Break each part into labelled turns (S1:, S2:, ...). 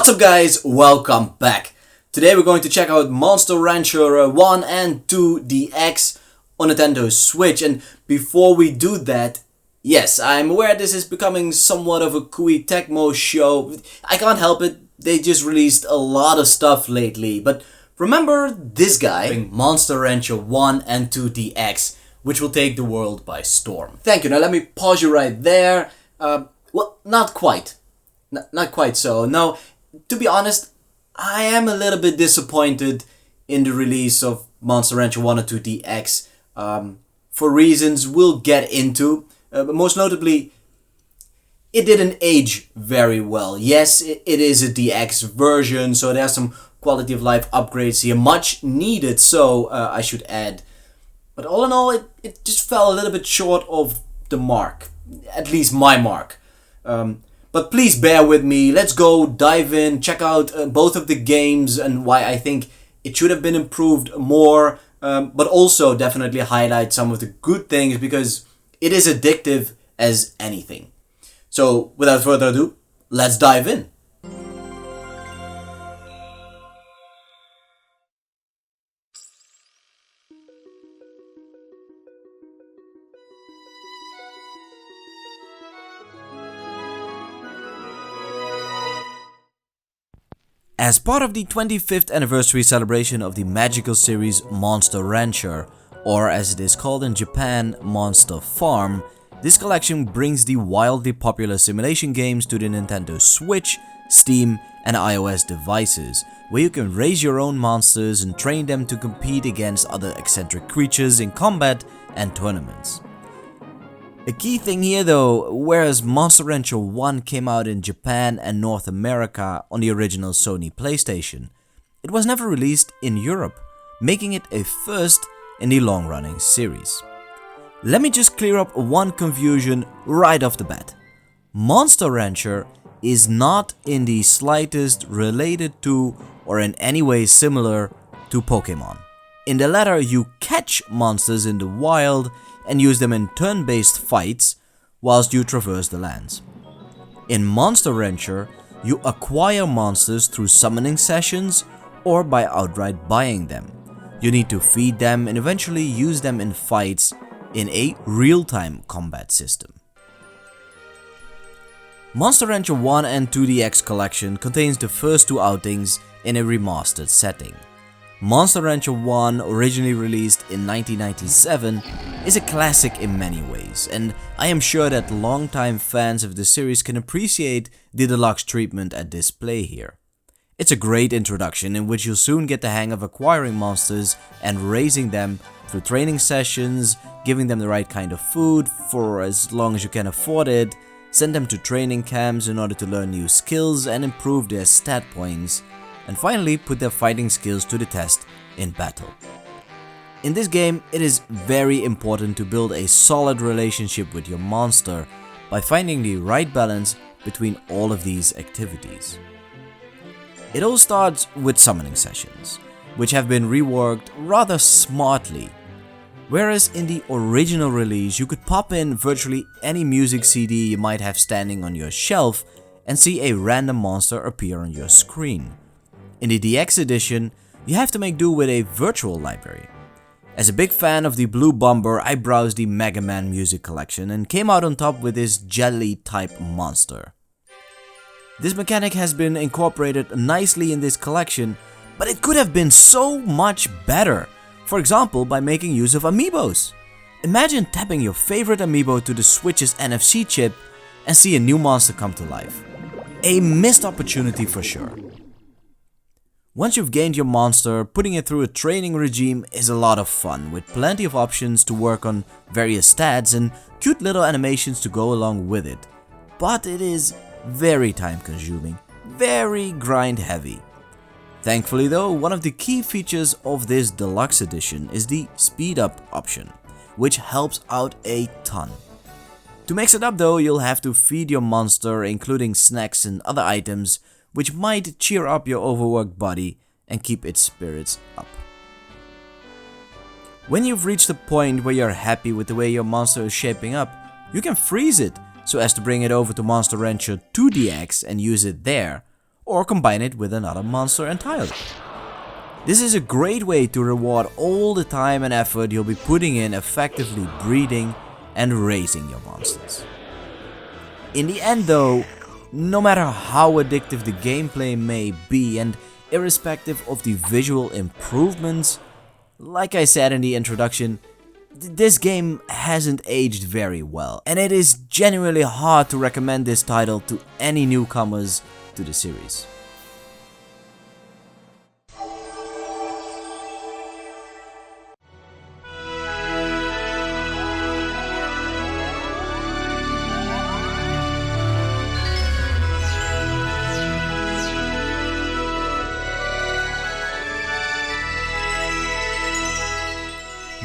S1: What's up guys, welcome back. Today we're going to check out Monster Rancher 1 and 2 DX on Nintendo Switch. And before we do that, yes, I'm aware this is becoming somewhat of a KoeiTecmo show. I can't help it, they just released a lot of stuff lately. But remember this guy, Monster Rancher 1 and 2 DX, which will take the world by storm. Thank you. Now let me pause you right there. Well, not quite. Not quite so. No. To be honest, I am a little bit disappointed in the release of Monster Rancher 1 and 2 DX for reasons we'll get into. But most notably, it didn't age very well. Yes, it is a DX version, so there's some quality of life upgrades here, much needed, so I should add. But all in all, it just fell a little bit short of the mark, at least my mark. But please bear with me, let's go dive in, check out both of the games and why I think it should have been improved more, but also definitely highlight some of the good things because it is addictive as anything. So without further ado, let's dive in. As part of the 25th anniversary celebration of the magical series Monster Rancher, or as it is called in Japan, Monster Farm, this collection brings the wildly popular simulation games to the Nintendo Switch, Steam and iOS devices, where you can raise your own monsters and train them to compete against other eccentric creatures in combat and tournaments. A key thing here though, whereas Monster Rancher 1 came out in Japan and North America on the original Sony PlayStation, it was never released in Europe, making it a first in the long-running series. Let me just clear up one confusion right off the bat. Monster Rancher is not in the slightest related to or in any way similar to Pokemon. In the latter, you catch monsters in the wild and use them in turn-based fights whilst you traverse the lands. In Monster Rancher, you acquire monsters through summoning sessions or by outright buying them. You need to feed them and eventually use them in fights in a real-time combat system. Monster Rancher 1 and 2 DX collection contains the first two outings in a remastered setting. Monster Rancher 1, originally released in 1997, is a classic in many ways, and I am sure that longtime fans of the series can appreciate the deluxe treatment at display here. It's a great introduction in which you'll soon get the hang of acquiring monsters and raising them through training sessions, giving them the right kind of food for as long as you can afford it, send them to training camps in order to learn new skills and improve their stat points, and finally put their fighting skills to the test in battle. In this game, it is very important to build a solid relationship with your monster by finding the right balance between all of these activities. It all starts with summoning sessions, which have been reworked rather smartly. Whereas in the original release, you could pop in virtually any music CD you might have standing on your shelf and see a random monster appear on your screen. In the DX edition, you have to make do with a virtual library. As a big fan of the Blue Bomber, I browsed the Mega Man music collection and came out on top with this jelly-type monster. This mechanic has been incorporated nicely in this collection, but it could have been so much better. For example, by making use of amiibos. Imagine tapping your favorite amiibo to the Switch's NFC chip and see a new monster come to life. A missed opportunity for sure. Once you've gained your monster, putting it through a training regime is a lot of fun, with plenty of options to work on various stats and cute little animations to go along with it. But it is very time consuming, very grind heavy. Thankfully though, one of the key features of this deluxe edition is the speed up option, which helps out a ton. To mix it up though, you'll have to feed your monster, including snacks and other items, which might cheer up your overworked body and keep its spirits up. When you've reached a point where you're happy with the way your monster is shaping up, you can freeze it so as to bring it over to Monster Rancher 2 DX and use it there, or combine it with another monster entirely. This is a great way to reward all the time and effort you'll be putting in effectively breeding and raising your monsters. In the end though, no matter how addictive the gameplay may be and irrespective of the visual improvements, like I said in the introduction, this game hasn't aged very well, and it is genuinely hard to recommend this title to any newcomers to the series.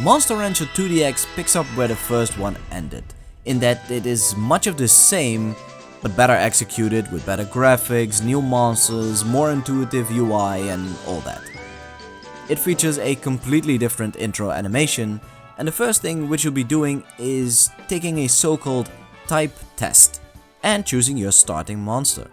S1: Monster Rancher 2DX picks up where the first one ended, in that it is much of the same, but better executed with better graphics, new monsters, more intuitive UI and all that. It features a completely different intro animation, and the first thing which you'll be doing is taking a so-called type test and choosing your starting monster.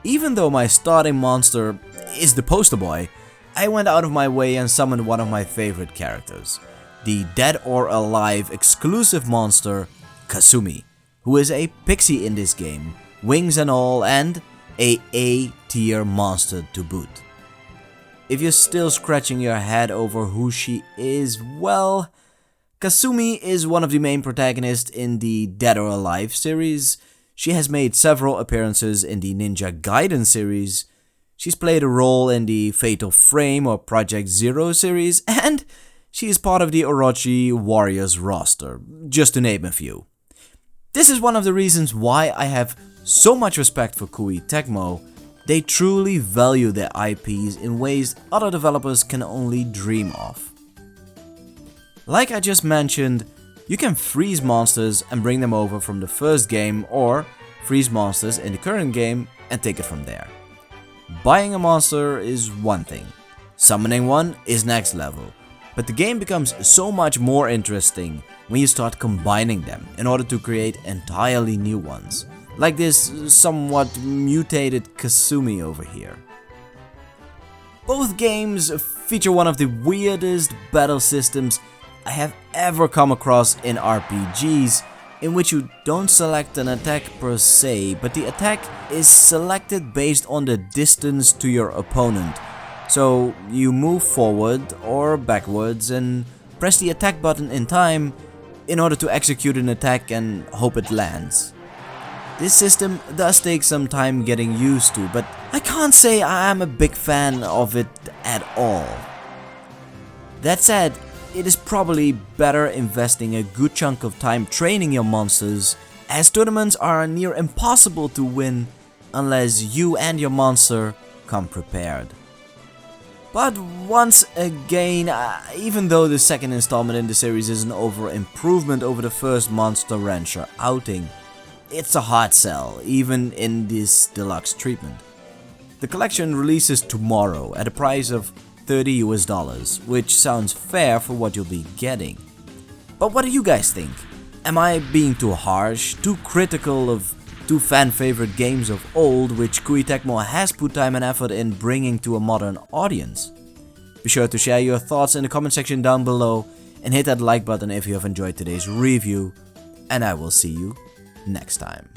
S1: Even though my starting monster is the poster boy, I went out of my way and summoned one of my favorite characters, the Dead or Alive exclusive monster, Kasumi, who is a pixie in this game, wings and all, and a A-tier monster to boot. If you're still scratching your head over who she is, well, Kasumi is one of the main protagonists in the Dead or Alive series. She has made several appearances in the Ninja Gaiden series. She's played a role in the Fatal Frame or Project Zero series, and she is part of the Orochi Warriors roster, just to name a few. This is one of the reasons why I have so much respect for KoeiTecmo. They truly value their IPs in ways other developers can only dream of. Like I just mentioned, you can freeze monsters and bring them over from the first game, or freeze monsters in the current game and take it from there. Buying a monster is one thing, summoning one is next level, but the game becomes so much more interesting when you start combining them in order to create entirely new ones, like this somewhat mutated Kasumi over here. Both games feature one of the weirdest battle systems I have ever come across in RPGs, in which you don't select an attack per se, but the attack is selected based on the distance to your opponent. So you move forward or backwards and press the attack button in time in order to execute an attack and hope it lands. This system does take some time getting used to, but I can't say I'm a big fan of it at all. That said, it is probably better investing a good chunk of time training your monsters, as tournaments are near impossible to win unless you and your monster come prepared. But once again, even though the second installment in the series is an improvement over the first Monster Rancher outing, it's a hard sell, even in this deluxe treatment. The collection releases tomorrow at a price of $30 US, which sounds fair for what you'll be getting. But what do you guys think? Am I being too harsh, too critical of two fan-favorite games of old which KoeiTecmo has put time and effort in bringing to a modern audience? Be sure to share your thoughts in the comment section down below and hit that like button if you have enjoyed today's review, and I will see you next time.